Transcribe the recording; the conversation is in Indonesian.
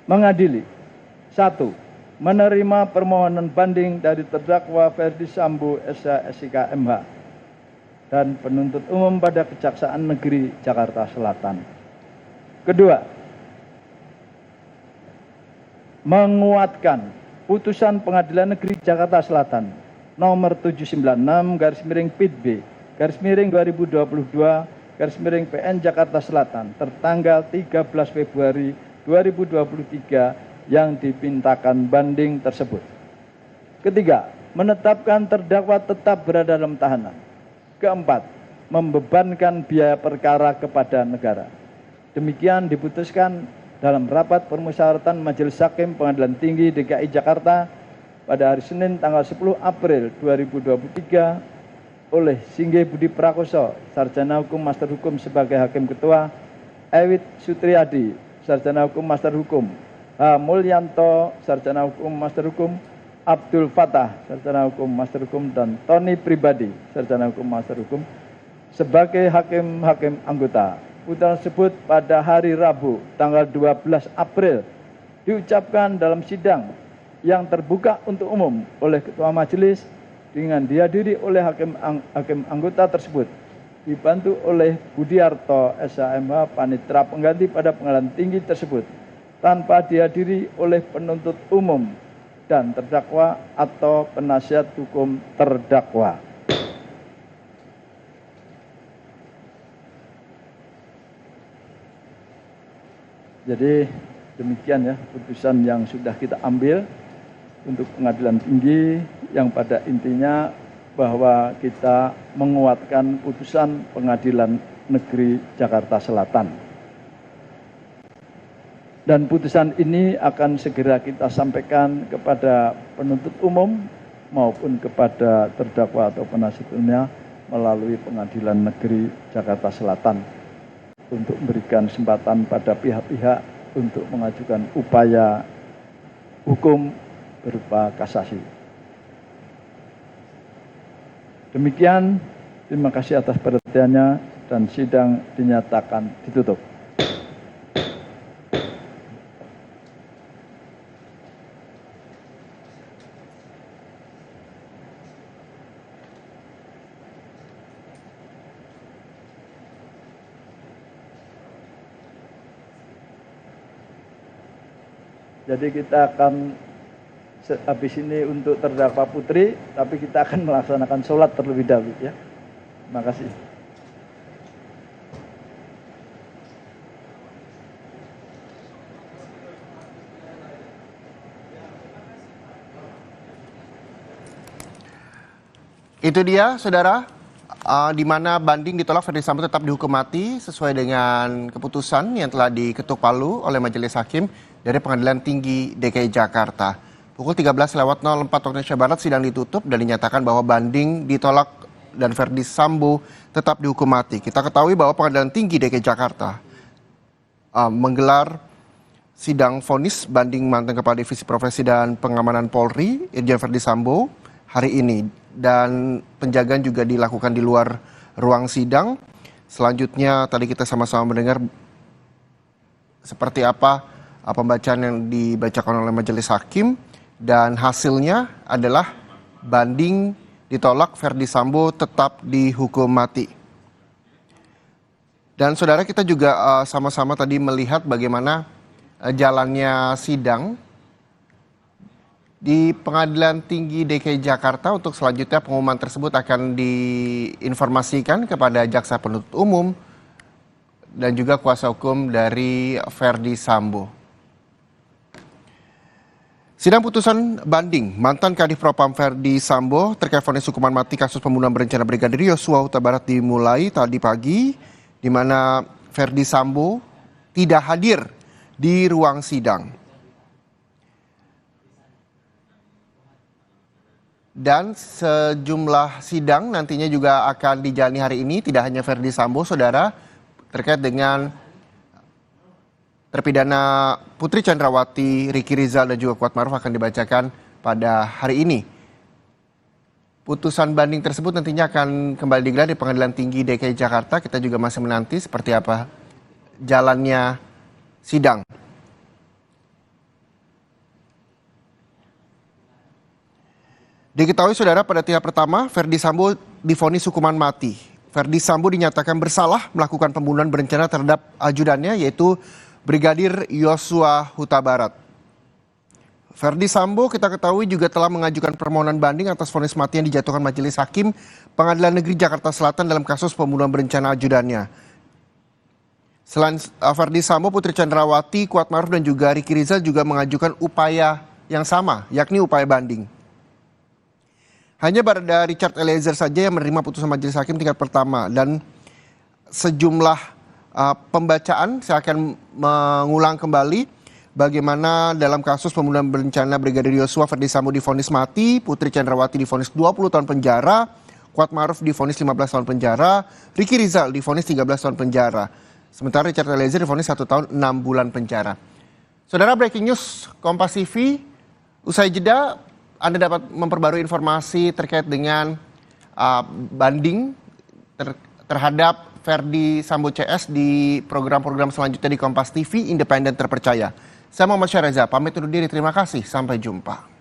mengadili: 1. Menerima permohonan banding dari terdakwa Ferdi Sambo SH MH dan penuntut umum pada Kejaksaan Negeri Jakarta Selatan. Kedua, menguatkan putusan Pengadilan Negeri Jakarta Selatan nomor 796/PIB/2022/PN Jakarta Selatan tertanggal 13 Februari 2023 yang dipintakan banding tersebut. Ketiga, menetapkan terdakwa tetap berada dalam tahanan. Keempat, membebankan biaya perkara kepada negara. Demikian diputuskan dalam rapat permusyawaratan Majelis Hakim Pengadilan Tinggi DKI Jakarta pada hari Senin tanggal 10 April 2023 oleh Singgih Budi Prakoso, Sarjana Hukum Master Hukum sebagai Hakim Ketua, Ewit Sutriyadi, Sarjana Hukum Master Hukum, H. Mulyanto, Sarjana Hukum Master Hukum, Abdul Fatah, Sarjana Hukum Master Hukum, dan Tony Pribadi, Sarjana Hukum Master Hukum, sebagai hakim-hakim anggota. Putusan tersebut pada hari Rabu, tanggal 12 April, diucapkan dalam sidang yang terbuka untuk umum oleh Ketua Majelis dengan dihadiri oleh hakim anggota tersebut, dibantu oleh Budiarto SHMH, Panitera Pengganti pada Pengadilan Tinggi tersebut, tanpa dihadiri oleh penuntut umum dan terdakwa atau penasihat hukum terdakwa. Jadi demikian ya putusan yang sudah kita ambil untuk Pengadilan Tinggi, yang pada intinya bahwa kita menguatkan putusan Pengadilan Negeri Jakarta Selatan. Dan putusan ini akan segera kita sampaikan kepada penuntut umum maupun kepada terdakwa atau penasihat hukumnya melalui Pengadilan Negeri Jakarta Selatan untuk memberikan kesempatan pada pihak-pihak untuk mengajukan upaya hukum berupa kasasi. Demikian, terima kasih atas perhatiannya dan sidang dinyatakan ditutup. Jadi kita akan habis ini untuk terdakwa Putri, tapi kita akan melaksanakan sholat terlebih dahulu ya. Terima kasih. Itu dia, saudara, di mana banding ditolak, Ferdi Sambo tetap dihukum mati sesuai dengan keputusan yang telah diketuk palu oleh Majelis Hakim dari Pengadilan Tinggi DKI Jakarta. Pukul 13.04 waktu Indonesia Barat sidang ditutup dan dinyatakan bahwa banding ditolak dan Ferdi Sambo tetap dihukum mati. Kita ketahui bahwa Pengadilan Tinggi DKI Jakarta menggelar sidang vonis banding mantan Kepala Divisi Profesi dan Pengamanan Polri Irjen Ferdi Sambo hari ini, dan penjagaan juga dilakukan di luar ruang sidang. Selanjutnya tadi kita sama-sama mendengar seperti apa pembacaan yang dibacakan oleh Majelis Hakim, dan hasilnya adalah banding ditolak, Ferdi Sambo tetap dihukum mati. Dan saudara, kita juga sama-sama tadi melihat bagaimana jalannya sidang di Pengadilan Tinggi DKI Jakarta. Untuk selanjutnya pengumuman tersebut akan diinformasikan kepada jaksa penuntut umum dan juga kuasa hukum dari Ferdi Sambo. Sidang putusan banding mantan Kadif Propam Ferdi Sambo terkait vonis hukuman mati kasus pembunuhan berencana Brigadir Yosua Huta Barat dimulai tadi pagi, di mana Ferdi Sambo tidak hadir di ruang sidang. Dan sejumlah sidang nantinya juga akan dijalani hari ini, tidak hanya Ferdi Sambo, saudara, terkait dengan terpidana Putri Chandrawati, Ricky Rizal, dan juga Kuatmaruf akan dibacakan pada hari ini. Putusan banding tersebut nantinya akan kembali digelar di Pengadilan Tinggi DKI Jakarta. Kita juga masih menanti seperti apa jalannya sidang. Diketahui saudara pada tingkat pertama, Verdi Sambo divonis hukuman mati. Verdi Sambo dinyatakan bersalah melakukan pembunuhan berencana terhadap ajudannya yaitu Brigadir Yosua Huta Barat. Verdi Sambo kita ketahui juga telah mengajukan permohonan banding atas vonis mati yang dijatuhkan Majelis Hakim Pengadilan Negeri Jakarta Selatan dalam kasus pembunuhan berencana ajudannya. Selain Verdi Sambo, Putri Chandrawati, Kuatmaruf dan juga Ricky Rizal juga mengajukan upaya yang sama, yakni upaya banding. Hanya Barada Richard Eliezer saja yang menerima putusan Majelis Hakim tingkat pertama dan sejumlah pembacaan saya akan mengulang kembali bagaimana dalam kasus pembunuhan berencana Brigadir Yosua, Verdi Sambo divonis mati, Putri Chandrawati divonis 20 tahun penjara, Kuatmaruf divonis 15 tahun penjara, Ricky Rizal divonis 13 tahun penjara. Sementara Richard Eliezer divonis 1 tahun 6 bulan penjara. Saudara, breaking news Kompas TV, usai jeda Anda dapat memperbarui informasi terkait dengan banding terhadap Verdi Sambo CS di program-program selanjutnya di Kompas TV, independen terpercaya. Saya Muhammad Syareza, pamit undur diri, terima kasih, sampai jumpa.